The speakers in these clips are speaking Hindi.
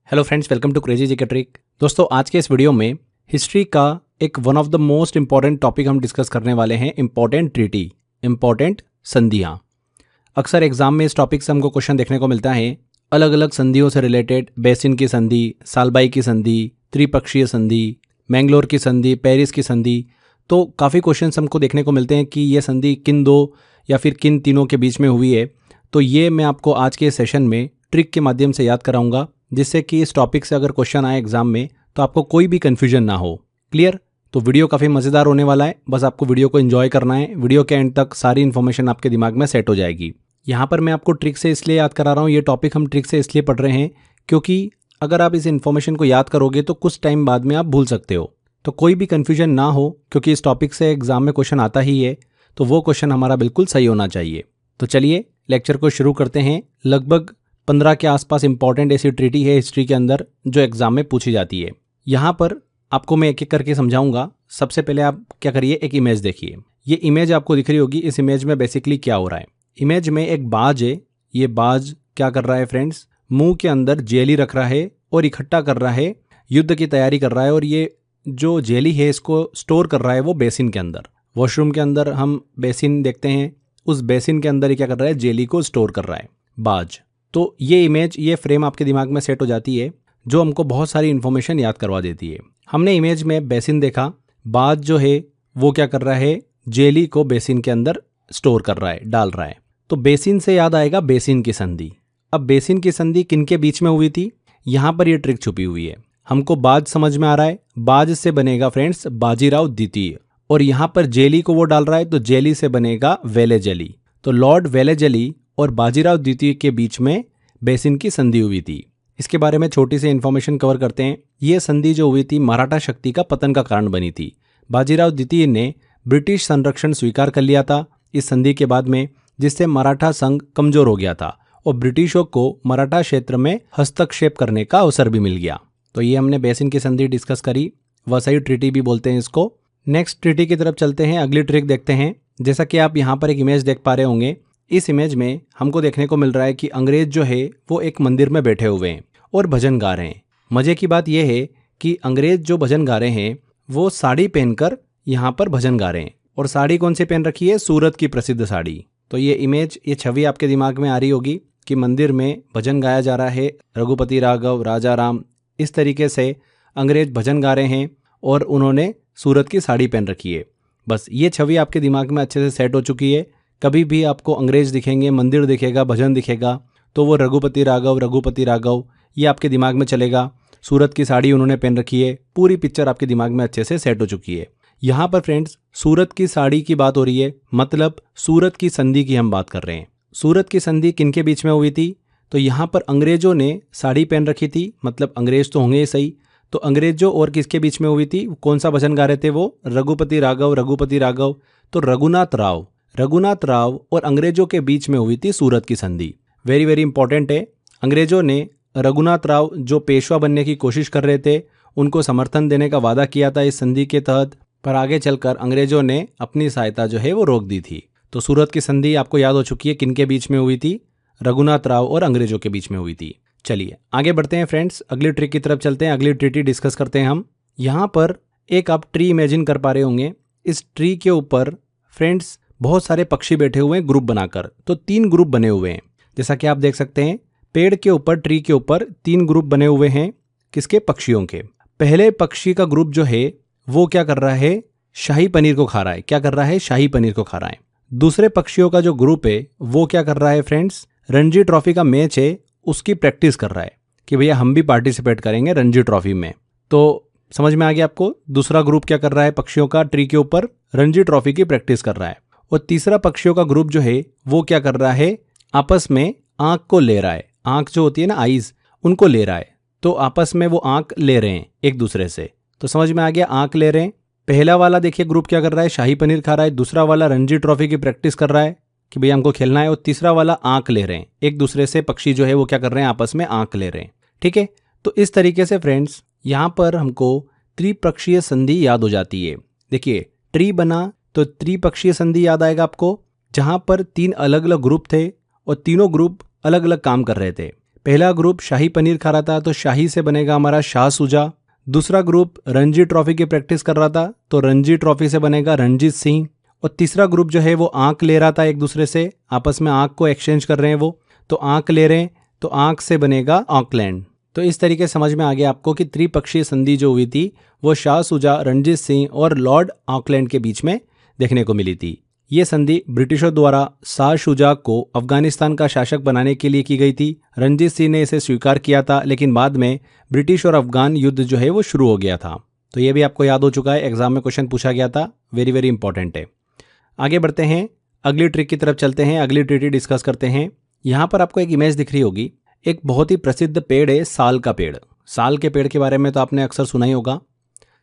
Hello friends, welcome to crazy GK trick. दोस्तों, आज के इस वीडियो में हिस्ट्री का एक one of the most important topic हम डिस्कस करने वाले हैं, इंपॉर्टेंट ट्रीटी, इंपॉर्टेंट संधियां। अक्सर एग्जाम में इस टॉपिक से हमको क्वेश्चन देखने को मिलता है, अलग अलग संधियों से रिलेटेड। बेसिन की संधि, सालबाई की संधि, त्रिपक्षीय संधि, मैंगलोर की संधि, पेरिस की संधि। तो काफ़ी क्वेश्चन हमको देखने को मिलते हैं कि ये संधि किन दो या फिर किन तीनों के बीच में हुई है। तो ये मैं आपको आज के सेशन में ट्रिक के माध्यम से याद कराऊंगा, जिससे कि इस टॉपिक से अगर क्वेश्चन आए एग्जाम में तो आपको कोई भी कन्फ्यूजन ना हो। क्लियर? तो वीडियो काफ़ी मज़ेदार होने वाला है, बस आपको वीडियो को एंजॉय करना है। वीडियो के एंड तक सारी इन्फॉर्मेशन आपके दिमाग में सेट हो जाएगी। यहाँ पर मैं आपको ट्रिक से इसलिए याद करा रहा हूँ, ये टॉपिक हम ट्रिक से इसलिए पढ़ रहे हैं क्योंकि अगर आप इस इन्फॉर्मेशन को याद करोगे तो कुछ टाइम बाद में आप भूल सकते हो। तो कोई भी कन्फ्यूजन ना हो, क्योंकि इस टॉपिक से एग्जाम में क्वेश्चन आता ही है, तो वो क्वेश्चन हमारा बिल्कुल सही होना चाहिए। तो चलिए लेक्चर को शुरू करते हैं। लगभग 15 के आसपास इंपॉर्टेंट ऐसी ट्रीटी है हिस्ट्री के अंदर जो एग्जाम में पूछी जाती है। यहाँ पर आपको मैं एक एक करके समझाऊंगा। सबसे पहले आप क्या करिए, एक इमेज देखिए। ये इमेज आपको दिख रही होगी। इस इमेज में बेसिकली क्या हो रहा है, इमेज में एक बाज है। ये बाज क्या कर रहा है फ्रेंड्स, मुंह के अंदर जेली रख रहा है और इकट्ठा कर रहा है, युद्ध की तैयारी कर रहा है। और ये जो जेली है इसको स्टोर कर रहा है वो बेसिन के अंदर। वॉशरूम के अंदर हम बेसिन देखते हैं, उस बेसिन के अंदर ही क्या कर रहा है, जेली को स्टोर कर रहा है बाज। तो ये इमेज, ये फ्रेम आपके दिमाग में सेट हो जाती है, जो हमको बहुत सारी इन्फॉर्मेशन याद करवा देती है। हमने इमेज में बेसिन देखा, बाज जो है वो क्या कर रहा है, जेली को बेसिन के अंदर स्टोर कर रहा है, डाल रहा है। तो बेसिन से याद आएगा बेसिन की संधि। अब बेसिन की संधि किनके बीच में हुई थी, यहाँ पर ये ट्रिक छुपी हुई है। हमको बाज समझ में आ रहा है, बाज से बनेगा फ्रेंड्स बाजीराव द्वितीय, और यहाँ पर जेली को वो डाल रहा है तो जेली से बनेगा वेलेजली। तो लॉर्ड वेलेजली और बाजीराव द्वितीय के बीच में बेसिन की संधि हुई थी। इसके बारे में छोटी सी इन्फॉर्मेशन कवर करते हैं। ये संधि जो हुई थी मराठा शक्ति का पतन का कारण बनी थी। बाजीराव द्वितीय ने ब्रिटिश संरक्षण स्वीकार कर लिया था इस संधि के बाद में, जिससे मराठा संघ कमजोर हो गया था और ब्रिटिशों को मराठा क्षेत्र में हस्तक्षेप करने का अवसर भी मिल गया। तो ये हमने बेसिन की संधि डिस्कस करी, वसई ट्रीटी भी बोलते हैं इसको। नेक्स्ट ट्रीटी की तरफ चलते हैं, अगली ट्रिक देखते हैं। जैसा कि आप यहाँ पर एक इमेज देख पा रहे होंगे, इस इमेज में हमको देखने को मिल रहा है कि अंग्रेज जो है वो एक मंदिर में बैठे हुए हैं और भजन गा रहे हैं। मजे की बात यह है कि अंग्रेज जो भजन गा रहे हैं वो साड़ी पहनकर यहाँ पर भजन गा रहे हैं। और साड़ी कौन सी पहन रखी है, सूरत की प्रसिद्ध साड़ी। तो ये इमेज, ये छवि आपके दिमाग में आ रही होगी कि मंदिर में भजन गाया जा रहा है, रघुपति राघव, राजा राम, इस तरीके से अंग्रेज भजन गा रहे हैं और उन्होंने सूरत की साड़ी पहन रखी है। बस ये छवि आपके दिमाग में अच्छे से सेट हो चुकी है। कभी भी आपको अंग्रेज दिखेंगे, मंदिर दिखेगा, भजन दिखेगा, तो वो रघुपति राघव ये आपके दिमाग में चलेगा। सूरत की साड़ी उन्होंने पहन रखी है, पूरी पिक्चर आपके दिमाग में अच्छे से सेट हो चुकी है। यहाँ पर फ्रेंड्स सूरत की साड़ी की बात हो रही है, मतलब सूरत की संधि की हम बात कर रहे हैं। सूरत की संधि किनके बीच में हुई थी, तो यहाँ पर अंग्रेजों ने साड़ी पहन रखी थी, मतलब अंग्रेज तो होंगे ही सही। तो अंग्रेजों और किसके बीच में हुई थी, कौन सा भजन गा रहे थे वो, रघुपति राघव। तो रघुनाथ राव और अंग्रेजों के बीच में हुई थी सूरत की संधि। वेरी वेरी इंपॉर्टेंट है। अंग्रेजों ने रघुनाथ राव जो पेशवा बनने की कोशिश कर रहे थे, उनको समर्थन देने का वादा किया था इस संधि के तहत, पर आगे चलकर अंग्रेजों ने अपनी सहायता जो है वो रोक दी थी। तो सूरत की संधि आपको याद हो चुकी है किनके बीच में हुई थी, रघुनाथ राव और अंग्रेजों के बीच में हुई थी। चलिए आगे बढ़ते हैं फ्रेंड्स, अगली ट्रिक की तरफ चलते हैं, अगली ट्रीटी डिस्कस करते हैं हम। यहाँ पर एक आप ट्री इमेजिन कर पा रहे होंगे। इस ट्री के ऊपर फ्रेंड्स बहुत सारे पक्षी बैठे हुए हैं ग्रुप बनाकर। तो 3 ग्रुप बने हुए हैं, जैसा कि आप देख सकते हैं। पेड़ के ऊपर, ट्री के ऊपर 3 ग्रुप बने हुए हैं, किसके, पक्षियों के। पहले पक्षी का ग्रुप जो है वो क्या कर रहा है, शाही पनीर को खा रहा है। क्या कर रहा है, शाही पनीर को खा रहा है। दूसरे पक्षियों का जो ग्रुप है वो क्या कर रहा है फ्रेंड्स, रणजी ट्रॉफी का मैच है उसकी प्रैक्टिस कर रहा है कि भैया हम भी पार्टिसिपेट करेंगे रणजी ट्रॉफी में। तो समझ में आ गया आपको, दूसरा ग्रुप क्या कर रहा है पक्षियों का, ट्री के ऊपर रणजी ट्रॉफी की प्रैक्टिस कर रहा है। और तीसरा पक्षियों का ग्रुप जो है वो क्या कर रहा है, आपस में आंख को ले रहा है। आंख जो होती है ना, आईज, उनको ले रहा है। तो आपस में वो आंख ले रहे हैं एक दूसरे से। तो समझ में आ गया, आंख ले रहे हैं। पहला वाला देखिए ग्रुप क्या कर रहा है, शाही पनीर खा रहा है। दूसरा वाला रणजी ट्रॉफी की प्रैक्टिस कर रहा है कि भैया हमको खेलना है। और तीसरा वाला आंख ले रहे हैं एक दूसरे से। पक्षी जो है वो क्या कर रहे हैं, आपस में आंख ले रहे हैं। ठीक है, तो इस तरीके से फ्रेंड्स यहाँ पर हमको त्रिपक्षीय संधि याद हो जाती है। देखिए ट्री बना तो त्रिपक्षीय संधि याद आएगा आपको, जहां पर 3 अलग अलग ग्रुप थे और तीनों ग्रुप अलग अलग काम कर रहे थे। पहला ग्रुप शाही पनीर खा रहा था तो शाही से बनेगा हमारा शाह सुजा। दूसरा ग्रुप रणजी ट्रॉफी की प्रैक्टिस कर रहा था तो रणजी ट्रॉफी से बनेगा रणजीत सिंह। और तीसरा ग्रुप जो है वो आंख ले रहा था एक दूसरे से, आपस में आंख को एक्सचेंज कर रहे हैं वो, तो आंख ले रहे हैं तो आंख से बनेगा ऑकलैंड। तो इस तरीके से समझ में आ गया आपको कि त्रिपक्षीय संधि जो हुई थी वो शाह सुजा, रणजीत सिंह और लॉर्ड ऑकलैंड के बीच में देखने को मिली थी। ये संधि ब्रिटिशों द्वारा शाह शुजा को अफगानिस्तान का शासक बनाने के लिए की गई थी। रणजीत सिंह ने इसे स्वीकार किया था, लेकिन बाद में ब्रिटिश और अफगान युद्ध जो है वो शुरू हो गया था। तो ये भी आपको याद हो चुका है, एग्जाम में क्वेश्चन पूछा गया था, वेरी वेरी इंपॉर्टेंट है। आगे बढ़ते हैं, अगली ट्रिक की तरफ चलते हैं, अगली ट्रिक डिस्कस करते हैं। यहाँ पर आपको एक इमेज दिख रही होगी, एक बहुत ही प्रसिद्ध पेड़ है साल का पेड़। साल के पेड़ के बारे में तो आपने अक्सर सुना ही होगा।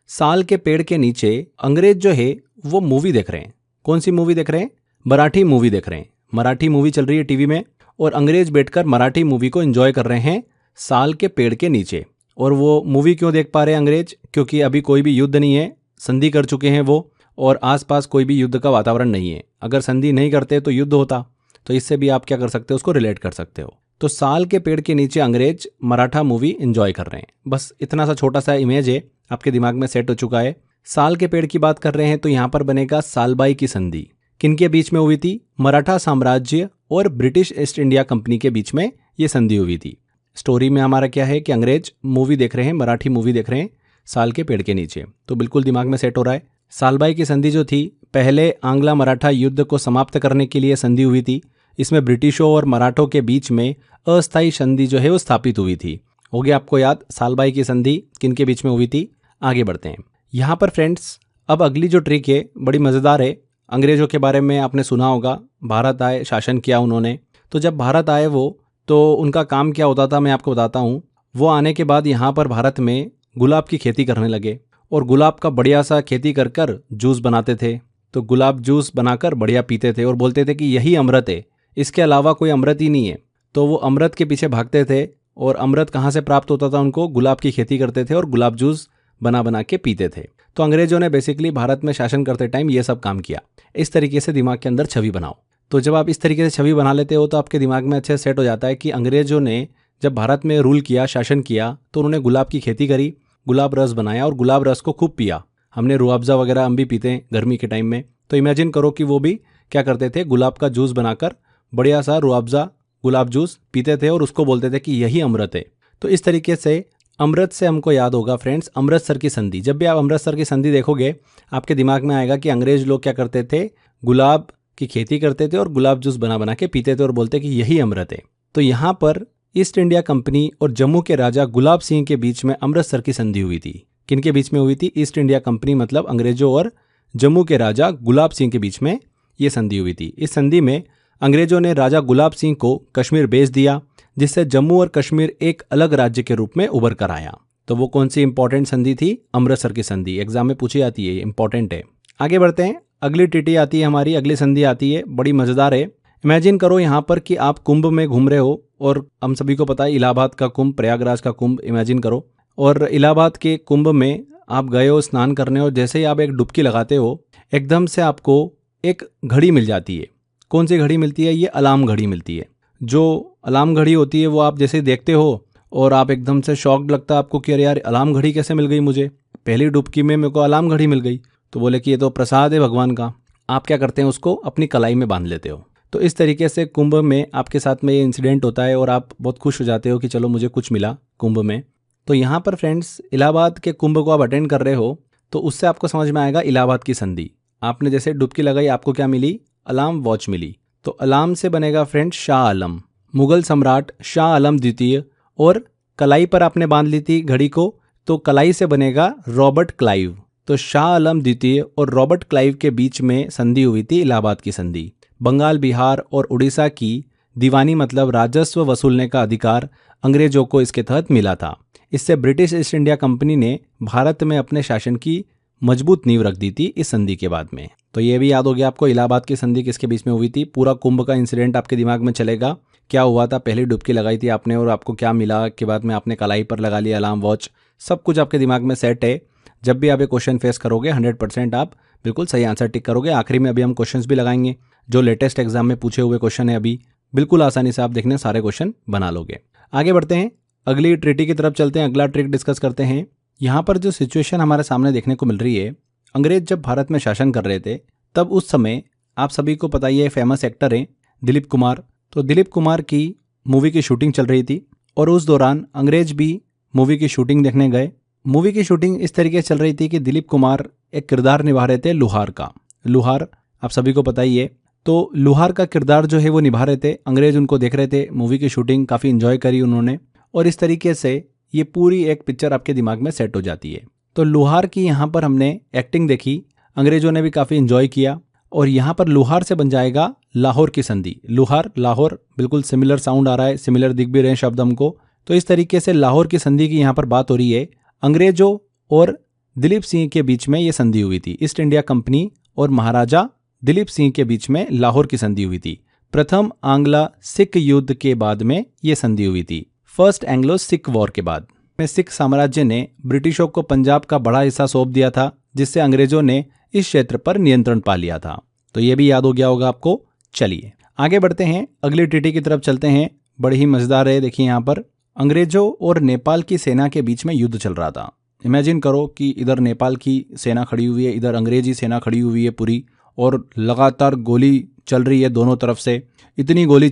साल के पेड़ के नीचे अंग्रेज जो है वो मूवी देख रहे हैं। कौन सी मूवी देख रहे हैं? मराठी मूवी देख रहे हैं। मराठी मूवी चल रही है टीवी में और अंग्रेज बैठकर मराठी मूवी को एंजॉय कर रहे हैं साल के पेड़ के नीचे। और वो मूवी क्यों देख पा रहे हैं अंग्रेज? क्योंकि अभी कोई भी युद्ध नहीं है, संधि कर चुके हैं वो, और आसपास कोई भी युद्ध का वातावरण नहीं है। अगर संधि नहीं करते तो युद्ध होता। तो इससे भी आप क्या कर सकते हो, उसको रिलेट कर सकते हो। तो साल के पेड़ के नीचे अंग्रेज मराठा मूवी एंजॉय कर रहे हैं। बस इतना सा छोटा सा इमेज है, आपके दिमाग में सेट हो चुका है। साल के पेड़ की बात कर रहे हैं तो यहाँ पर बनेगा सालबाई की संधि। किनके बीच में हुई थी? मराठा साम्राज्य और ब्रिटिश ईस्ट इंडिया कंपनी के बीच में ये संधि हुई थी। स्टोरी में हमारा क्या है कि अंग्रेज मूवी देख रहे हैं, मराठी मूवी देख रहे हैं साल के पेड़ के नीचे। तो बिल्कुल दिमाग में सेट हो रहा है। सालबाई की संधि जो थी, पहले आंग्ला मराठा युद्ध को समाप्त करने के लिए संधि हुई थी। इसमें ब्रिटिशों और मराठों के बीच में अस्थायी संधि जो है वो स्थापित हुई थी। हो गया आपको याद सालबाई की संधि किनके बीच में हुई थी। आगे बढ़ते हैं। यहाँ पर फ्रेंड्स अब अगली जो ट्रिक है बड़ी मज़ेदार है। अंग्रेजों के बारे में आपने सुना होगा, भारत आए, शासन किया उन्होंने। तो जब भारत आए वो, तो उनका काम क्या होता था मैं आपको बताता हूँ। वो आने के बाद यहाँ पर भारत में गुलाब की खेती करने लगे और गुलाब का बढ़िया सा खेती कर कर जूस बनाते थे। तो गुलाब जूस बनाकर बढ़िया पीते थे और बोलते थे कि यही अमृत है, इसके अलावा कोई अमृत ही नहीं है। तो वो अमृत के पीछे भागते थे और अमृत कहाँ से प्राप्त होता था उनको? गुलाब की खेती करते थे और गुलाब जूस बना बना के पीते थे। तो अंग्रेजों ने बेसिकली भारत में शासन करते टाइम ये सब काम किया। इस तरीके से दिमाग के अंदर छवि बनाओ। तो जब आप इस तरीके से छवि बना लेते हो तो आपके दिमाग में अच्छे सेट हो जाता है कि अंग्रेजों ने जब भारत में रूल किया, शासन किया, तो उन्होंने गुलाब की खेती करी, गुलाब रस बनाया और गुलाब रस को खूब पिया। हमने रूअफ़ज़ा वगैरह हम भी पीते हैं गर्मी के टाइम में। तो इमेजिन करो कि वो भी क्या करते थे, गुलाब का जूस बनाकर बढ़िया सा रूअफ़ज़ा गुलाब जूस पीते थे और उसको बोलते थे कि यही अमृत है। तो इस तरीके से अमृत से हमको याद होगा फ्रेंड्स अमृतसर की संधि। जब भी आप अमृतसर की संधि देखोगे आपके दिमाग में आएगा कि अंग्रेज लोग क्या करते थे, गुलाब की खेती करते थे और गुलाब जूस बना बना के पीते थे और बोलते कि यही अमृत है। तो यहाँ पर ईस्ट इंडिया कंपनी और जम्मू के राजा गुलाब सिंह के बीच में अमृतसर की संधि हुई थी। किनके बीच में हुई थी? ईस्ट इंडिया कंपनी मतलब अंग्रेजों और जम्मू के राजा गुलाब सिंह के बीच में ये संधि हुई थी। इस संधि में अंग्रेजों ने राजा गुलाब सिंह को कश्मीर बेच दिया, जिससे जम्मू और कश्मीर एक अलग राज्य के रूप में उभर कर आया। तो वो कौन सी इंपॉर्टेंट संधि थी? अमृतसर की संधि। एग्जाम में पूछी जाती है, इंपॉर्टेंट है। आगे बढ़ते हैं, अगली ट्रीटी आती है हमारी, अगली संधि आती है, बड़ी मज़ेदार है। इमेजिन करो यहाँ पर कि आप कुंभ में घूम रहे हो और हम सभी को पता है इलाहाबाद का कुंभ, प्रयागराज का कुंभ इमेजिन करो। और इलाहाबाद के कुंभ में आप गए हो स्नान करने और जैसे ही आप एक डुबकी लगाते हो एकदम से आपको एक घड़ी मिल जाती है। कौन सी घड़ी मिलती है? ये अलार्म घड़ी मिलती है। जो अलार्म घड़ी होती है वो आप जैसे देखते हो और आप एकदम से शॉक्ड लगता है आपको कि अरे यार अलार्म घड़ी कैसे मिल गई मुझे, पहली डुबकी में मेरे को अलार्म घड़ी मिल गई। तो बोले कि ये तो प्रसाद है भगवान का। आप क्या करते हैं, उसको अपनी कलाई में बांध लेते हो। तो इस तरीके से कुंभ में आपके साथ में ये इंसिडेंट होता है और आप बहुत खुश हो जाते हो कि चलो मुझे कुछ मिला कुंभ में। तो यहाँ पर फ्रेंड्स इलाहाबाद के कुंभ को आप अटेंड कर रहे हो तो उससे आपको समझ में आएगा इलाहाबाद की संधि। आपने जैसे डुबकी लगाई आपको क्या मिली? अलार्म वॉच मिली। तो अलार्म से बनेगा फ्रेंड्स शाह आलम, मुगल सम्राट शाह आलम द्वितीय। और कलाई पर आपने बांध ली थी घड़ी को, तो कलाई से बनेगा रॉबर्ट क्लाइव। तो शाह आलम द्वितीय और रॉबर्ट क्लाइव के बीच में संधि हुई थी इलाहाबाद की संधि। बंगाल, बिहार और उड़ीसा की दीवानी मतलब राजस्व वसूलने का अधिकार अंग्रेजों को इसके तहत मिला था। इससे ब्रिटिश ईस्ट इंडिया कंपनी ने भारत में अपने शासन की मजबूत नींव रख दी थी इस संधि के बाद में। तो ये भी याद हो गया आपको इलाहाबाद की संधि किसके बीच में हुई थी। पूरा कुंभ का इंसिडेंट आपके दिमाग में चलेगा, क्या हुआ था, पहली डुबकी लगाई थी आपने और आपको क्या मिला, के बाद में आपने कलाई पर लगा लिया अलार्म वॉच, सब कुछ आपके दिमाग में सेट है। जब भी आप ये क्वेश्चन फेस करोगे 100% आप बिल्कुल सही आंसर टिक करोगे। आखिरी में अभी हम क्वेश्चंस भी लगाएंगे जो लेटेस्ट एग्जाम में पूछे हुए क्वेश्चन है। अभी बिल्कुल आसानी से आप देखने सारे क्वेश्चन बना लोगे। आगे बढ़ते हैं, अगली ट्रीटी की तरफ चलते हैं, अगला ट्रिक डिस्कस करते हैं। यहाँ पर जो सिचुएशन हमारे सामने देखने को मिल रही है, अंग्रेज जब भारत में शासन कर रहे थे तब उस समय आप सभी को पता ही है, फेमस एक्टर हैं दिलीप कुमार। तो दिलीप कुमार की मूवी की शूटिंग चल रही थी और उस दौरान अंग्रेज भी मूवी की शूटिंग देखने गए। मूवी की शूटिंग इस तरीके से चल रही थी कि दिलीप कुमार एक किरदार निभा रहे थे लुहार का। लुहार आप सभी को पता ही है। तो लुहार का किरदार जो है वो निभा रहे थे, अंग्रेज उनको देख रहे थे। मूवी की शूटिंग काफ़ी इंजॉय करी उन्होंने और इस तरीके से ये पूरी एक पिक्चर आपके दिमाग में सेट हो जाती है। तो लुहार की यहाँ पर हमने एक्टिंग देखी, अंग्रेजों ने भी काफ़ी इंजॉय किया और यहाँ पर लुहार से बन जाएगा लाहौर की संधि। लुहार लाहौर बिल्कुल सिमिलर साउंड आ रहा है, सिमिलर दिख भी रहे हैं शब्द हमको। तो इस तरीके से लाहौर की संधि की यहाँ पर बात हो रही है। अंग्रेजों और दिलीप सिंह के बीच में ये संधि हुई थी। ईस्ट इंडिया कंपनी और महाराजा दिलीप सिंह के बीच में लाहौर की संधि हुई थी। प्रथम आंग्ला सिख युद्ध के बाद में ये संधि हुई थी। फर्स्ट एंग्लो सिख वॉर के बाद में सिख साम्राज्य ने ब्रिटिशों को पंजाब का बड़ा हिस्सा सौंप दिया था, जिससे अंग्रेजों ने इस क्षेत्र पर नियंत्रण पा लिया था। तो ये भी याद हो गया होगा आपको। चलिए आगे बढ़ते हैं, अगली ट्रीटी की तरफ चलते हैं। बड़ी ही मजेदार है। देखिए यहाँ पर अंग्रेजों और नेपाल की सेना के बीच में युद्ध चल रहा था। इमेजिन करो कि इधर नेपाल की सेना खड़ी हुई है, इधर अंग्रेजी सेना खड़ी हुई है पूरी, और लगातार गोली चल रही है दोनों तरफ से। इतनी गोली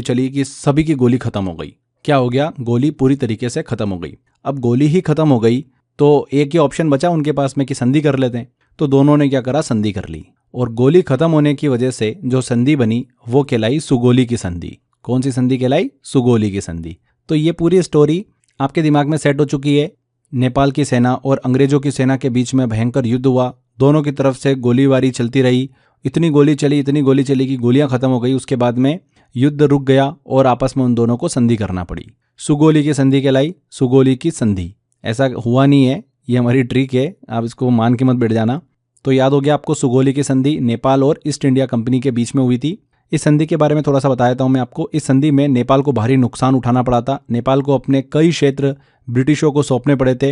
चली कि सभी की गोली खत्म हो गई। क्या हो गया? गोली पूरी तरीके से खत्म हो गई। अब गोली ही खत्म हो गई तो एक ही ऑप्शन बचा उनके पास में कि संधि कर लेते हैं। तो दोनों ने क्या करा? संधि कर ली। और गोली खत्म होने की वजह से जो संधि बनी वो कहलाई सुगोली की संधि। कौन सी संधि कहलाई? सुगोली की संधि। तो ये पूरी स्टोरी आपके दिमाग में सेट हो चुकी है। नेपाल की सेना और अंग्रेजों की सेना के बीच में भयंकर युद्ध हुआ। दोनों की तरफ से गोलीबारी चलती रही। इतनी गोली चली कि गोलियां खत्म हो गई। उसके बाद में युद्ध रुक गया और आपस में उन दोनों को संधि करना पड़ी। सुगोली की संधि कहलाई सुगोली की संधि। ऐसा हुआ नहीं है, ये हमारी ट्रिक है, आप इसको मान के मत बैठ जाना। तो याद हो गया आपको, सुगोली की संधि नेपाल और ईस्ट इंडिया कंपनी के बीच में हुई थी। इस संधि के बारे में थोड़ा सा बता देता हूं मैं आपको। इस संधि में नेपाल को भारी नुकसान उठाना पड़ा था। नेपाल को अपने कई क्षेत्र ब्रिटिशों को सौंपने पड़े थे,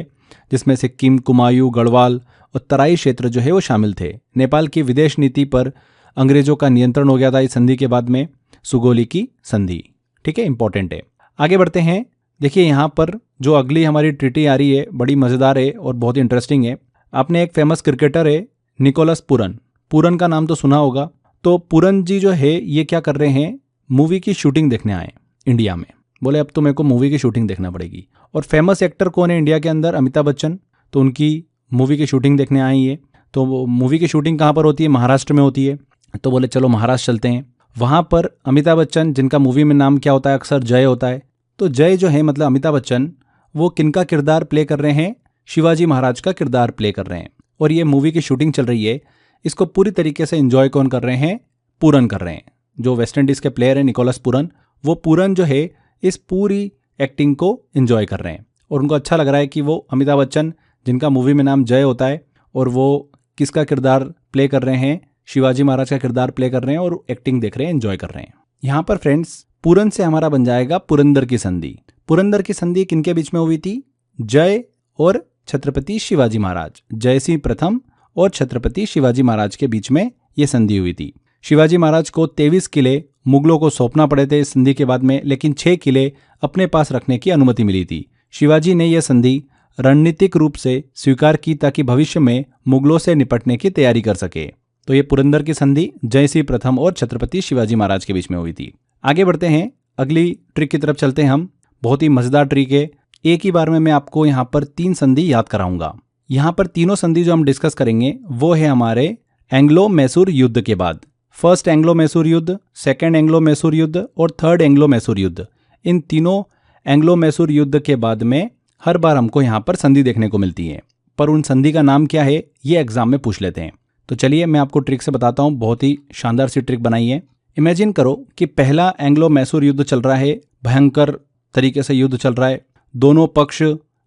जिसमें सिक्किम, कुमायूं, गढ़वाल और तराई क्षेत्र जो है वो शामिल थे। नेपाल की विदेश नीति पर अंग्रेजों का नियंत्रण हो गया था इस संधि के बाद में। सुगोली की संधि, ठीक है, इंपॉर्टेंट है। आगे बढ़ते हैं। देखिए यहाँ पर जो अगली हमारी ट्रीटी आ रही है बड़ी मज़ेदार है और बहुत ही इंटरेस्टिंग है। आपने एक फेमस क्रिकेटर है निकोलस पूरन, पूरन का नाम तो सुना होगा। तो पूरन जी जो है ये क्या कर रहे हैं? मूवी की शूटिंग देखने आए इंडिया में। बोले अब तो मेरे को मूवी की शूटिंग देखना पड़ेगी। और फेमस एक्टर कौन है इंडिया के अंदर? अमिताभ बच्चन। तो उनकी मूवी की शूटिंग देखने आए ये। तो वो मूवी की शूटिंग कहाँ पर होती है? महाराष्ट्र में होती है। तो बोले चलो महाराष्ट्र चलते हैं। वहाँ पर अमिताभ बच्चन, जिनका मूवी में नाम क्या होता है? अक्सर जय होता है। तो जय जो है मतलब अमिताभ बच्चन, वो किनका किरदार प्ले कर रहे हैं? शिवाजी महाराज का किरदार प्ले कर रहे हैं। और ये मूवी की शूटिंग चल रही है। इसको पूरी तरीके से एंजॉय कौन कर रहे हैं? पूरन कर रहे हैं। जो वेस्ट इंडीज़ के प्लेयर हैं निकोलस पूरन, वो पूरन जो है इस पूरी एक्टिंग को एंजॉय कर रहे हैं। और उनको अच्छा लग रहा है कि वो अमिताभ बच्चन, जिनका मूवी में नाम जय होता है, और वो किसका किरदार प्ले कर रहे हैं? शिवाजी महाराज का किरदार प्ले कर रहे हैं और एक्टिंग देख रहे हैं, एंजॉय कर रहे हैं। यहाँ पर फ्रेंड्स पूरन से हमारा बन जाएगा पुरंदर की संधि। पुरंदर की संधि किनके बीच में हुई थी? जय और छत्रपति शिवाजी महाराज, जय सिंह प्रथम और छत्रपति शिवाजी महाराज के बीच में ये संधि हुई थी। शिवाजी महाराज को 23 किले मुगलों को सौंपना पड़े थे इस संधि के बाद में, लेकिन 6 किले अपने पास रखने की अनुमति मिली थी। शिवाजी ने यह संधि रणनीतिक रूप से स्वीकार की ताकि भविष्य में मुगलों से निपटने की तैयारी कर सके। तो ये पुरंदर की संधि जय सिंह प्रथम और छत्रपति शिवाजी महाराज के बीच में हुई थी। आगे बढ़ते हैं, अगली ट्रिक की तरफ चलते हैं हम। बहुत ही मजेदार ट्रिक है। एक ही बार में मैं आपको यहाँ पर 3 संधि याद कराऊंगा। यहाँ पर तीनों संधि जो हम डिस्कस करेंगे वो है हमारे एंग्लो मैसूर युद्ध के बाद। फर्स्ट एंग्लो मैसूर युद्ध, सेकेंड एंग्लो मैसूर युद्ध और थर्ड एंग्लो मैसूर युद्ध। इन तीनों एंग्लो मैसूर युद्ध के बाद में हर बार हमको यहाँ पर संधि देखने को मिलती है। पर उन संधि का नाम क्या है ये एग्जाम में पूछ लेते हैं। तो चलिए मैं आपको ट्रिक से बताता हूँ। बहुत ही शानदार सी ट्रिक बनाई है। इमेजिन करो कि पहला एंग्लो मैसूर युद्ध चल रहा है, भयंकर तरीके से युद्ध चल रहा है। दोनों पक्ष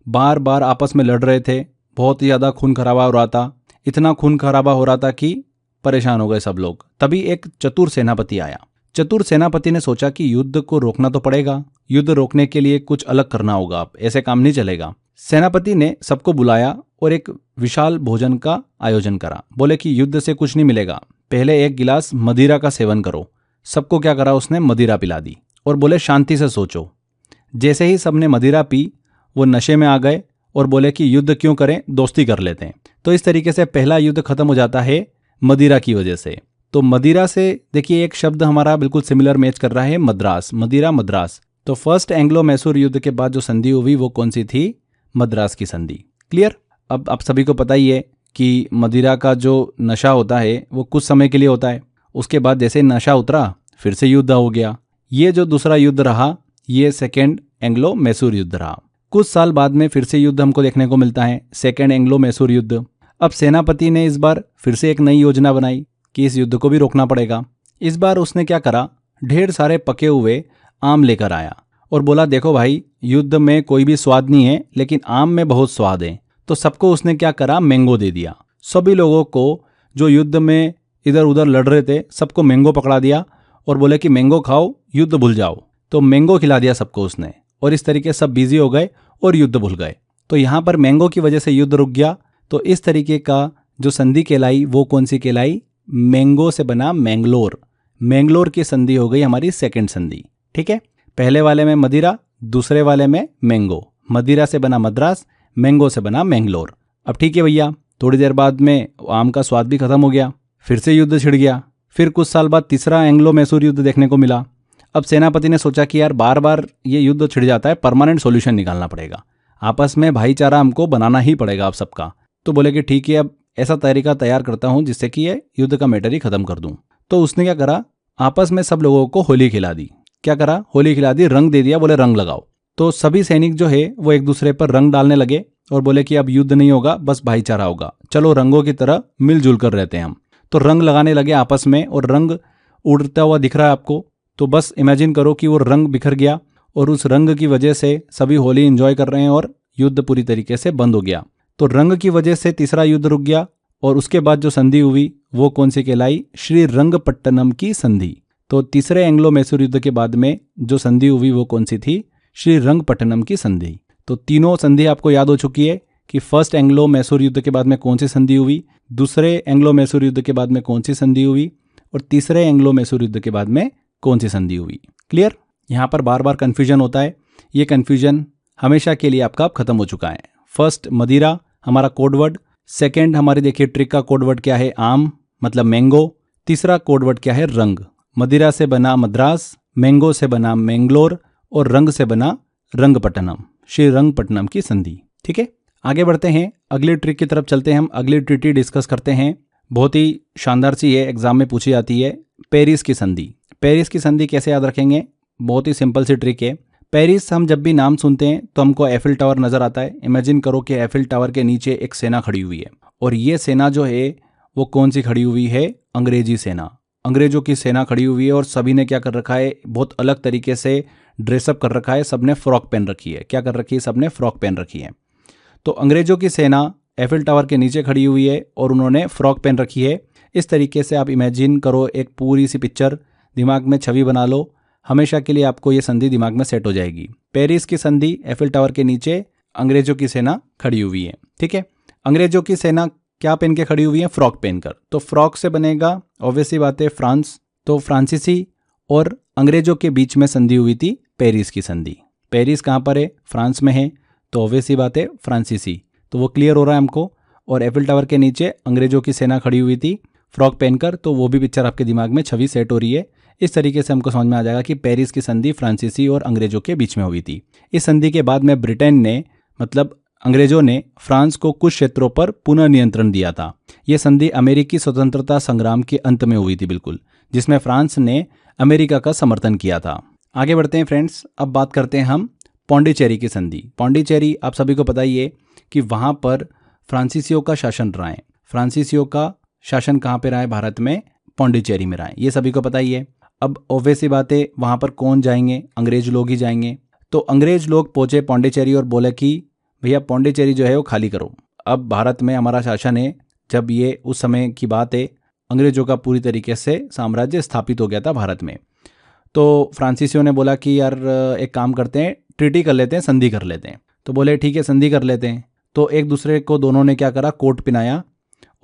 बार बार आपस में लड़ रहे थे, बहुत ही ज़्यादा खून खराबा हो रहा था। इतना खून खराबा हो रहा था कि परेशान हो गए सब लोग। तभी एक चतुर सेनापति आया। चतुर सेनापति ने सोचा कि युद्ध को रोकना तो पड़ेगा, युद्ध रोकने के लिए कुछ अलग करना होगा, अब ऐसे काम नहीं चलेगा। सेनापति ने सबको बुलाया और एक विशाल भोजन का आयोजन करा। बोले कि युद्ध से कुछ नहीं मिलेगा, पहले एक गिलास मदिरा का सेवन करो। सबको क्या करा उसने? मदिरा पिला दी और बोले शांति से सोचो, जैसे ही सबने मदिरा पी वो नशे में आ गए और बोले कि युद्ध क्यों करें, दोस्ती कर लेते हैं। तो इस तरीके से पहला युद्ध खत्म हो जाता है मदिरा की वजह से। तो मदिरा से देखिए एक शब्द हमारा बिल्कुल सिमिलर मैच कर रहा है, मद्रास, मदिरा मद्रास। तो फर्स्ट एंग्लो मैसूर युद्ध के बाद जो संधि हुई वो कौन सी थी? मद्रास की संधि। क्लियर? अब आप सभी को पता ही है कि मदिरा का जो नशा होता है वो कुछ समय के लिए होता है, उसके बाद जैसे नशा उतरा फिर से युद्ध हो गया। ये जो दूसरा युद्ध रहा ये सेकेंड एंग्लो मैसूर युद्ध रहा। कुछ साल बाद में फिर से युद्ध हमको देखने को मिलता है, सेकेंड एंग्लो मैसूर युद्ध। अब सेनापति ने इस बार फिर से एक नई योजना बनाई कि इस युद्ध को भी रोकना पड़ेगा। इस बार उसने क्या करा, ढेर सारे पके हुए आम लेकर आया और बोला देखो भाई, युद्ध में कोई भी स्वाद नहीं है लेकिन आम में बहुत स्वाद है। तो सबको उसने क्या करा, मैंगो दे दिया। सभी लोगों को जो युद्ध में इधर उधर लड़ रहे थे सबको मैंगो पकड़ा दिया और बोले कि मैंगो खाओ, युद्ध भूल जाओ। तो मैंगो खिला दिया सबको उसने और इस तरीके सब बिजी हो गए और युद्ध भूल गए। तो यहाँ पर मैंगो की वजह से युद्ध रुक गया। तो इस तरीके का जो संधि कहलाई वो कौन सी कहलाई? मैंगो से बना मैंगलोर। मैंगलोर की संधि हो गई हमारी सेकंड संधि। ठीक है, पहले वाले में मदिरा, दूसरे वाले में मैंगो। मदिरा से बना मद्रास, मैंगो से बना मैंगलोर। अब ठीक है भैया, थोड़ी देर बाद में आम का स्वाद भी खत्म हो गया, फिर से युद्ध छिड़ गया। फिर कुछ साल बाद तीसरा एंग्लो मैसूर युद्ध देखने को मिला। अब सेनापति ने सोचा कि यार बार बार ये युद्ध छिड़ जाता है, परमानेंट सॉल्यूशन निकालना पड़ेगा, आपस में भाईचारा हमको बनाना ही पड़ेगा आप सबका। तो बोले कि ठीक है, अब ऐसा तरीका तैयार करता हूं जिससे कि ये युद्ध का मैटर ही खत्म कर दूं। तो उसने क्या करा, आपस में सब लोगों को होली खिला दी। क्या करा, होली खिला दी, रंग दे दिया, बोले रंग लगाओ। तो सभी सैनिक जो है वो एक दूसरे पर रंग डालने लगे और बोले कि अब युद्ध नहीं होगा, बस भाईचारा होगा, चलो रंगों की तरह मिलजुल कर रहते हैं हम। तो रंग लगाने लगे आपस में और रंग उड़ता हुआ दिख रहा है आपको। तो बस इमेजिन करो कि वो रंग बिखर गया और उस रंग की वजह से सभी होली एंजॉय कर रहे हैं और युद्ध पूरी तरीके से बंद हो गया। तो रंग की वजह से तीसरा युद्ध रुक गया और उसके बाद जो संधि हुई वो कौन सी कहलाई? श्री रंगपट्टनम की संधि। तो तीसरे एंग्लो मैसूर युद्ध के बाद में जो संधि हुई वो कौन सी थी? श्री रंगपट्टनम की संधि। तो तीनों संधि आपको याद हो चुकी है कि फर्स्ट एंग्लो मैसूर युद्ध के बाद में कौन सी संधि हुई, दूसरे एंग्लो मैसूर युद्ध के बाद में कौन सी संधि हुई और तीसरे एंग्लो मैसूर युद्ध के बाद में कौन सी संधि हुई। क्लियर? यहाँ पर बार बार कन्फ्यूजन होता है, ये कन्फ्यूजन हमेशा के लिए आपका अब खत्म हो चुका है। फर्स्ट मदिरा हमारा कोडवर्ड, सेकेंड हमारी देखिए ट्रिक का कोडवर्ड क्या है? आम मतलब मैंगो। तीसरा कोडवर्ड क्या है? रंग। मदिरा से बना मद्रास, मैंगो से बना मैंगलोर और रंग से बना रंगपट्टनम, श्री रंगपट्टनम की संधि। ठीक है, आगे बढ़ते हैं, अगली ट्रिक की तरफ चलते हैं। हम अगली ट्रिटी डिस्कस करते हैं, बहुत ही शानदार सी है, एग्जाम में पूछी जाती है, पेरिस की संधि। पेरिस की संधि कैसे याद रखेंगे? बहुत ही सिंपल सी ट्रिक है। पेरिस हम जब भी नाम सुनते हैं तो हमको एफिल टावर नजर आता है। इमेजिन करो कि एफिल टावर के नीचे एक सेना खड़ी हुई है और ये सेना जो है वो कौन सी खड़ी हुई है? अंग्रेजी सेना। अंग्रेजों की सेना खड़ी हुई है और सभी ने क्या कर रखा है? बहुत अलग तरीके से ड्रेसअप कर रखा है, सबने फ्रॉक पहन रखी है। क्या कर रखी है? सबने फ्रॉक पहन रखी है। तो अंग्रेजों की सेना एफिल टावर के नीचे खड़ी हुई है और उन्होंने फ्रॉक पहन रखी है। इस तरीके से आप इमेजिन करो, एक पूरी सी पिक्चर दिमाग में छवि बना लो, हमेशा के लिए आपको ये संधि दिमाग में सेट हो जाएगी। पेरिस की संधि, एफिल टावर के नीचे अंग्रेजों की सेना खड़ी हुई है। ठीक है, अंग्रेजों की सेना क्या पहन के खड़ी हुई है? फ्रॉक पहनकर। तो फ्रॉक से बनेगा ऑब्वियसली बात है फ्रांस। तो फ्रांसीसी और अंग्रेजों के बीच में संधि हुई थी पेरिस की संधि। पेरिस कहाँ पर है? फ्रांस में है, तो ऑब्वियसली बात है फ्रांसीसी। तो वो क्लियर हो रहा है हमको। और एफिल टावर के नीचे अंग्रेजों की सेना खड़ी हुई थी फ्रॉक पहनकर, तो वो भी पिक्चर आपके दिमाग में छवि सेट हो रही है। इस तरीके से हमको समझ में आ जाएगा कि पेरिस की संधि फ्रांसीसी और अंग्रेजों के बीच में हुई थी। इस संधि के बाद में ब्रिटेन ने, मतलब अंग्रेजों ने, फ्रांस को कुछ क्षेत्रों पर पुनः नियंत्रण दिया था। यह संधि अमेरिकी स्वतंत्रता संग्राम के अंत में हुई थी बिल्कुल, जिसमें फ्रांस ने अमेरिका का समर्थन किया था। आगे बढ़ते हैं फ्रेंड्स, अब बात करते हैं हम पौंडीचेरी की संधि। पौंडीचेरी आप सभी को पता ही है कि वहाँ पर फ्रांसीसियों का शासन रहा है। फ्रांसीसियों का शासन कहाँ पे रहा है भारत में? पौंडीचेरी में रहा है, ये सभी को पता ही है। अब ऑब्वियसली बात है, वहाँ पर कौन जाएंगे? अंग्रेज लोग ही जाएंगे। तो अंग्रेज लोग पहुंचे पौंडीचेरी और बोले कि भैया पौंडीचेरी जो है वो खाली करो, अब भारत में हमारा शासन है। जब ये उस समय की बात है, अंग्रेजों का पूरी तरीके से साम्राज्य स्थापित हो गया था भारत में। तो फ्रांसीसियों ने बोला कि यार एक काम करते हैं, ट्रीटी कर लेते हैं, संधि कर लेते हैं। तो बोले ठीक है, संधि कर लेते हैं। तो एक दूसरे को दोनों ने क्या करा? कोट पिनाया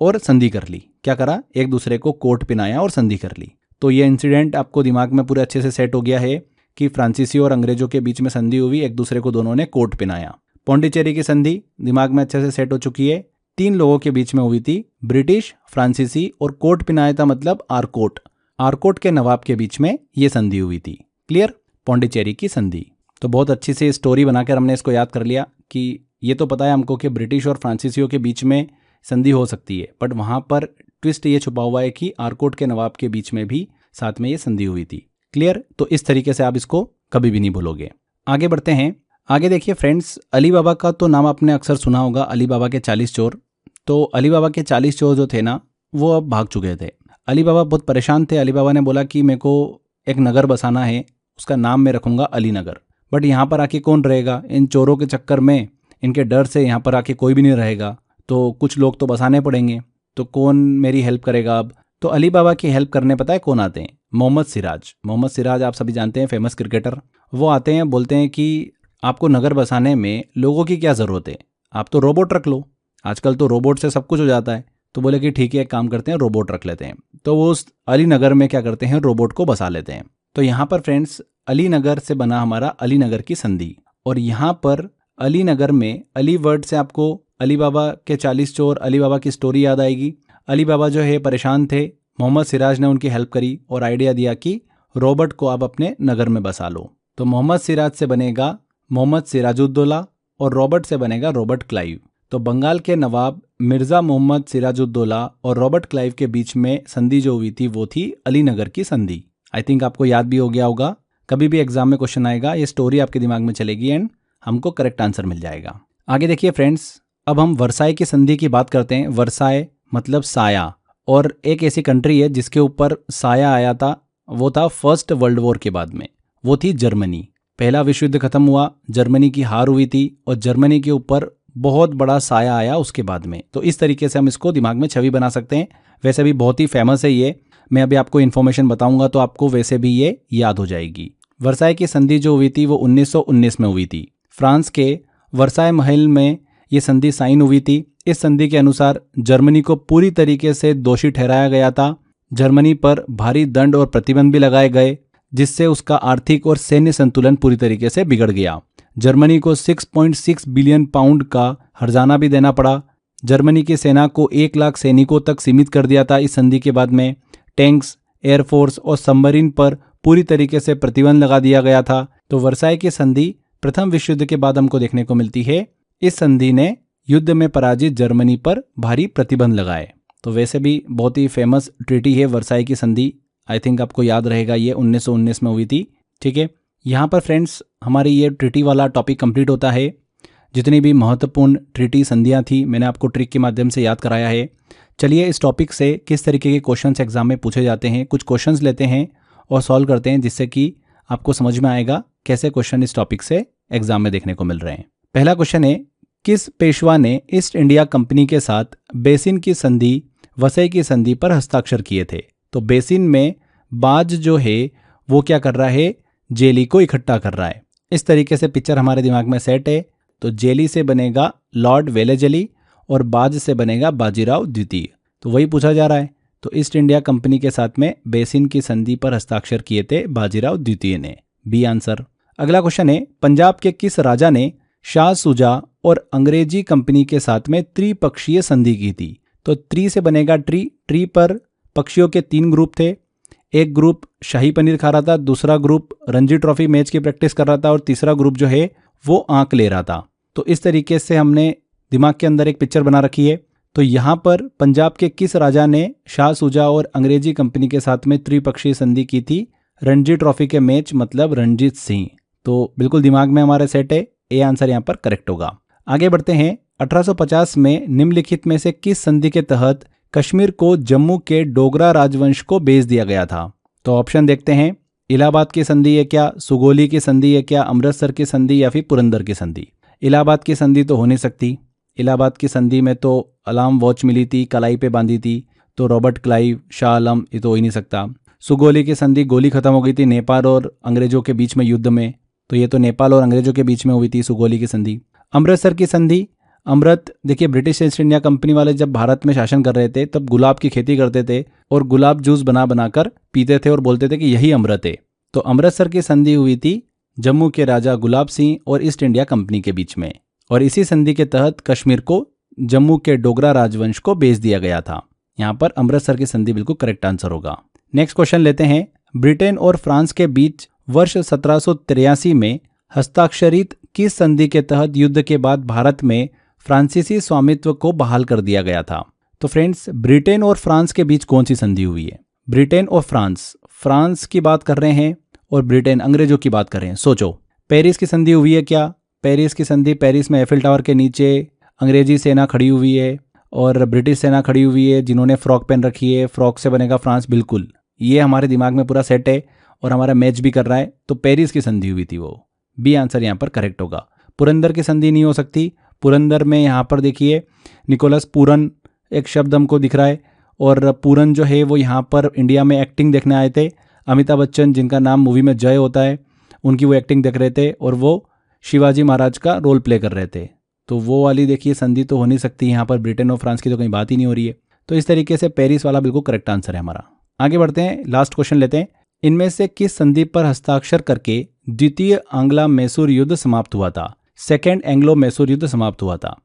और संधि कर ली। क्या करा? एक दूसरे को कोट पिनाया और संधि कर ली। तो ये इंसिडेंट आपको दिमाग में पूरे अच्छे से सेट हो गया है कि फ्रांसीसी और अंग्रेजों के बीच में संधि हुई, एक दूसरे को दोनों ने कोट पहनाया। पौंडीचेरी की संधि दिमाग में अच्छे से सेट हो चुकी है, 3 लोगों के बीच में हुई थी, ब्रिटिश, फ्रांसीसी और कोट पहनाया था मतलब आरकोट। आरकोट के नवाब के बीच में ये संधि हुई थी। क्लियर? पौंडीचेरी की संधि। तो बहुत अच्छी सी स्टोरी बनाकर हमने इसको याद कर लिया कि ये तो पता है हमको कि ब्रिटिश और फ्रांसीसियों के बीच में संधि हो सकती है, बट वहाँ पर ट्विस्ट ये छुपा हुआ है कि आरकोट के नवाब के बीच में भी साथ में ये संधि हुई थी। क्लियर? तो इस तरीके से आप इसको कभी भी नहीं भूलोगे। आगे बढ़ते हैं। आगे देखिए फ्रेंड्स, अली बाबा का तो नाम आपने अक्सर सुना होगा, अली बाबा के 40 चोर। तो अली बाबा के 40 चोर जो थे ना, वो अब भाग चुके थे। अली बाबा बहुत परेशान थे। अली बाबा ने बोला कि मेरे को एक नगर बसाना है, उसका नाम मैं रखूंगा अली नगर। बट यहाँ पर आके कौन रहेगा? इन चोरों के चक्कर में, इनके डर से यहाँ पर आके कोई भी नहीं रहेगा, तो कुछ लोग तो बसाने पड़ेंगे, तो कौन मेरी हेल्प करेगा अब? तो अली बाबा की हेल्प करने पता है कौन आते हैं? मोहम्मद सिराज। मोहम्मद सिराज आप सभी जानते हैं, फेमस क्रिकेटर। वो आते हैं, बोलते हैं कि आपको नगर बसाने में लोगों की क्या ज़रूरत है, आप तो रोबोट रख लो, आजकल तो रोबोट से सब कुछ हो जाता है। तो बोले कि ठीक है, एक काम करते हैं, रोबोट रख लेते हैं। तो वो उस अली नगर में क्या करते हैं, रोबोट को बसा लेते हैं। तो यहाँ पर फ्रेंड्स अली नगर से बना हमारा अली नगर की संधि। और यहाँ पर अली नगर में, अली वर्ड से आपको अली बाबा के 40 चोर, अली बाबा की स्टोरी याद आएगी। अली बाबा जो है परेशान थे, मोहम्मद सिराज ने उनकी हेल्प करी और आइडिया दिया कि रोबोट को आप अपने नगर में बसा लो। तो मोहम्मद सिराज से बनेगा मोहम्मद सिराजुद्दौला और रॉबर्ट से बनेगा रॉबर्ट क्लाइव। तो बंगाल के नवाब मिर्ज़ा मोहम्मद सिराजुद्दौला और रॉबर्ट क्लाइव के बीच में संधि जो हुई थी वो थी अली नगर की संधि। आई थिंक आपको याद भी हो गया होगा, कभी भी एग्जाम में क्वेश्चन आएगा ये स्टोरी आपके दिमाग में चलेगी एंड हमको करेक्ट आंसर मिल जाएगा। आगे देखिए फ्रेंड्स, अब हम वर्साई की संधि की बात करते हैं। वर्साई मतलब साया, और एक ऐसी कंट्री है जिसके ऊपर साया आया था, वो था फर्स्ट वर्ल्ड वॉर के बाद में, वो थी जर्मनी। पहला विश्व युद्ध खत्म हुआ, जर्मनी की हार हुई थी और जर्मनी के ऊपर बहुत बड़ा साया आया उसके बाद में। तो इस तरीके से हम इसको दिमाग में छवि बना सकते हैं। वैसे भी बहुत ही फेमस है ये, मैं अभी आपको इन्फॉर्मेशन बताऊंगा तो आपको वैसे भी ये याद हो जाएगी। वर्साई की संधि जो हुई थी वो 1919 में हुई थी। फ्रांस के वर्साई महल में ये संधि साइन हुई थी। इस संधि के अनुसार जर्मनी को पूरी तरीके से दोषी ठहराया गया था। जर्मनी पर भारी दंड और प्रतिबंध भी लगाए गए, जिससे उसका आर्थिक और सैन्य संतुलन पूरी तरीके से बिगड़ गया। जर्मनी को 6.6 बिलियन पाउंड का हर्जाना भी देना पड़ा। जर्मनी की सेना को 1 लाख सैनिकों तक सीमित कर दिया था इस संधि के बाद में। टैंक्स, एयरफोर्स और सबमरीन पर पूरी तरीके से प्रतिबंध लगा दिया गया था। तो वर्साई की संधि प्रथम विश्व युद्ध के बाद हमको देखने को मिलती है। इस संधि ने युद्ध में पराजित जर्मनी पर भारी प्रतिबंध लगाए। तो वैसे भी बहुत ही फेमस ट्रीटी है वर्साई की संधि। आई थिंक आपको याद रहेगा, ये 1919 में हुई थी। ठीक है, यहाँ पर फ्रेंड्स हमारी ये ट्रीटी वाला टॉपिक कंप्लीट होता है। जितनी भी महत्वपूर्ण ट्रीटी संधियाँ थी मैंने आपको ट्रिक के माध्यम से याद कराया है। चलिए इस टॉपिक से किस तरीके के क्वेश्चंस एग्जाम में पूछे जाते हैं, कुछ क्वेश्चंस लेते हैं और सॉल्व करते हैं, जिससे कि आपको समझ में आएगा कैसे क्वेश्चन इस टॉपिक से एग्जाम में देखने को मिल रहे हैं। पहला क्वेश्चन है, किस पेशवा ने ईस्ट इंडिया कंपनी के साथ बेसिन की संधि, वसई की संधि पर हस्ताक्षर किए थे? तो बेसिन में बाज जो है वो क्या कर रहा है, जेली को इकट्ठा कर रहा है। इस तरीके से पिक्चर हमारे दिमाग में सेट है। तो जेली से बनेगा लॉर्ड वेलेजली और बाज से बनेगा बाजीराव द्वितीय। तो वही पूछा जा रहा है। तो ईस्ट इंडिया कंपनी के साथ में बेसिन की संधि पर हस्ताक्षर किए थे बाजीराव द्वितीय ने, बी आंसर। अगला क्वेश्चन है, पंजाब के किस राजा ने शाह सुजा और अंग्रेजी कंपनी के साथ में त्रिपक्षीय संधि की थी? तो त्रि से बनेगा ट्री। ट्री पर पक्षियों के 3 ग्रुप थे। एक ग्रुप शाही पनीर खा रहा था, दूसरा ग्रुप रणजी ट्रॉफी मैच की प्रैक्टिस कर रहा था और तीसरा ग्रुप जो है वो आंख ले रहा था। तो इस तरीके से हमने दिमाग के अंदर एक पिक्चर बना रखी है। तो यहाँ पर पंजाब के किस राजा ने शाह सुजा और अंग्रेजी कंपनी के साथ में त्रिपक्षीय संधि की थी? रणजी ट्रॉफी के मैच मतलब रणजीत सिंह। तो बिल्कुल दिमाग में हमारे सेट है, ए आंसर यहाँ पर करेक्ट होगा। आगे बढ़ते हैं। 1850 में निम्नलिखित में से किस संधि के तहत कश्मीर को जम्मू के डोगरा राजवंश को बेच दिया गया था? तो ऑप्शन देखते हैं। इलाहाबाद की संधि है क्या, सुगोली की संधि है क्या, अमृतसर की संधि या फिर पुरंदर की संधि? इलाहाबाद की संधि तो हो नहीं सकती। इलाहाबाद की संधि में तो अलार्म वॉच मिली थी, कलाई पे बांधी थी, तो रॉबर्ट क्लाइव, शाह आलम, ये तो हो ही नहीं सकता। सुगोली की संधि, गोली खत्म हो गई थी नेपाल और अंग्रेजों के बीच में युद्ध में, तो ये तो नेपाल और अंग्रेजों के बीच में हुई थी सुगोली की संधि। अमृतसर की संधि, अमृत देखिए ब्रिटिश ईस्ट इंडिया कंपनी वाले जब भारत में शासन कर रहे थे तब गुलाब की खेती करते थे और गुलाब जूस बना बनाकर पीते थे और बोलते थे कि यही अमृत है। तो अमृतसर की संधि हुई थी जम्मू के राजा गुलाब सिंह और ईस्ट इंडिया कंपनी के बीच में, और इसी संधि के तहत कश्मीर को जम्मू के डोगरा राजवंश को बेच दिया गया था। यहाँ पर अमृतसर की संधि बिल्कुल करेक्ट आंसर होगा। नेक्स्ट क्वेश्चन लेते हैं। ब्रिटेन और फ्रांस के बीच वर्ष 1783 में हस्ताक्षरित किस संधि के तहत युद्ध के बाद भारत में फ्रांसीसी स्वामित्व को बहाल कर दिया गया था? तो फ्रेंड्स, ब्रिटेन और फ्रांस के बीच कौन सी संधि हुई है? ब्रिटेन और फ्रांस की बात कर रहे हैं और ब्रिटेन अंग्रेजों की बात कर रहे हैं। सोचो, पेरिस की संधि हुई है क्या? पेरिस की संधि, पेरिस में एफिल टावर के नीचे अंग्रेजी सेना खड़ी हुई है और ब्रिटिश सेना खड़ी हुई है जिन्होंने फ्रॉक पहन रखी है, फ्रॉक से बनेगा फ्रांस। बिल्कुल, ये हमारे दिमाग में पूरा सेट है और हमारा मैच भी कर रहा है। तो पेरिस की संधि हुई थी वो, बी आंसर यहाँ पर करेक्ट होगा। पुरंदर की संधि नहीं हो सकती। पुरंदर में यहाँ पर देखिए निकोलस पूरन एक शब्द हमको दिख रहा है, और पूरन जो है वो यहाँ पर इंडिया में एक्टिंग देखने आए थे। अमिताभ बच्चन, जिनका नाम मूवी में जय होता है, उनकी वो एक्टिंग देख रहे थे और वो शिवाजी महाराज का रोल प्ले कर रहे थे। तो वो वाली देखिए संधि तो हो नहीं सकती यहाँ पर। ब्रिटेन और फ्रांस की तो कहीं बात ही नहीं हो रही है। तो इस तरीके से पेरिस वाला बिल्कुल करेक्ट आंसर है हमारा। आगे बढ़ते हैं, लास्ट क्वेश्चन लेते हैं। इनमें से किस संधि पर हस्ताक्षर करके द्वितीय आंग्ला मैसूर युद्ध समाप्त हुआ था? सेकेंड एंग्लो मैसूर युद्ध समाप्त हुआ था।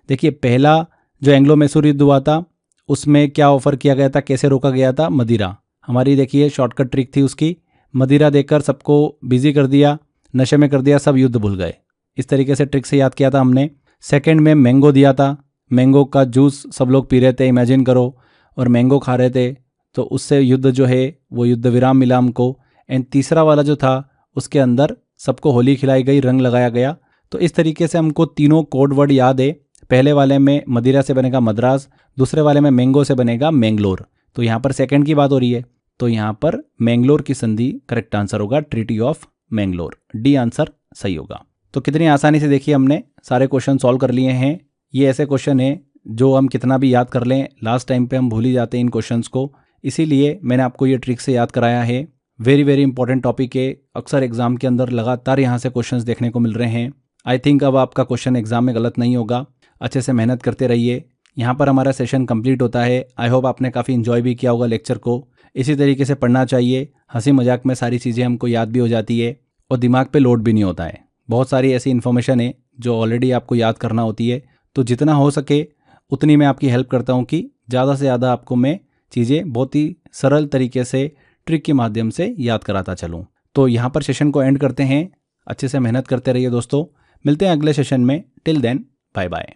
देखिए, पहला जो एंग्लो मैसूर युद्ध हुआ था उसमें क्या ऑफर किया गया था, कैसे रोका गया था? मदिरा। हमारी देखिए शॉर्टकट ट्रिक थी उसकी, मदिरा देकर सबको बिजी कर दिया, नशे में कर दिया, सब युद्ध भूल गए। इस तरीके से ट्रिक से याद किया था हमने। सेकंड में मैंगो दिया था, मैंगो का जूस सब लोग पी रहे थे, इमेजिन करो, और मैंगो खा रहे थे, तो उससे युद्ध जो है वो युद्ध विराम मिला हमको। एंड तीसरा वाला जो था उसके अंदर सबको होली खिलाई गई, रंग लगाया गया। तो इस तरीके से हमको तीनों कोड वर्ड याद है। पहले वाले में मदिरा से बनेगा मद्रास, दूसरे वाले में मैंगो से बनेगा मैंगलोर। तो यहाँ पर सेकंड की बात हो रही है, तो यहाँ पर मैंगलोर की संधि करेक्ट आंसर होगा, treaty of Mangalore. D answer सही होगा। तो कितनी आसानी से देखिए हमने सारे क्वेश्चन सॉल्व कर लिए हैं। ये ऐसे क्वेश्चन हैं जो हम कितना भी याद कर लें, लास्ट टाइम पे हम भूल ही जाते हैं इन क्वेश्चंस को। इसीलिए मैंने आपको ये ट्रिक से याद कराया है। वेरी वेरी इंपॉर्टेंट टॉपिक है। अक्सर एग्जाम के अंदर लगातार यहाँ से क्वेश्चंस देखने को मिल रहे हैं। आई थिंक अब आपका क्वेश्चन एग्जाम में गलत नहीं होगा। अच्छे से मेहनत करते रहिए। यहाँ पर हमारा सेशन कंप्लीट होता है। आई होप आपने काफ़ी इन्जॉय भी किया होगा लेक्चर को। इसी तरीके से पढ़ना चाहिए। हंसी मजाक में सारी चीज़ें हमको याद भी हो जाती है और दिमाग पे लोड भी नहीं होता है। बहुत सारी ऐसी इन्फॉर्मेशन है जो ऑलरेडी आपको याद करना होती है। तो जितना हो सके उतनी मैं आपकी हेल्प करता हूँ कि ज़्यादा से ज़्यादा आपको मैं चीज़ें बहुत ही सरल तरीके से ट्रिक के माध्यम से याद कराता चलूँ। तो यहाँ पर सेशन को एंड करते हैं। अच्छे से मेहनत करते रहिए दोस्तों। मिलते हैं अगले सेशन में। Till then, bye bye.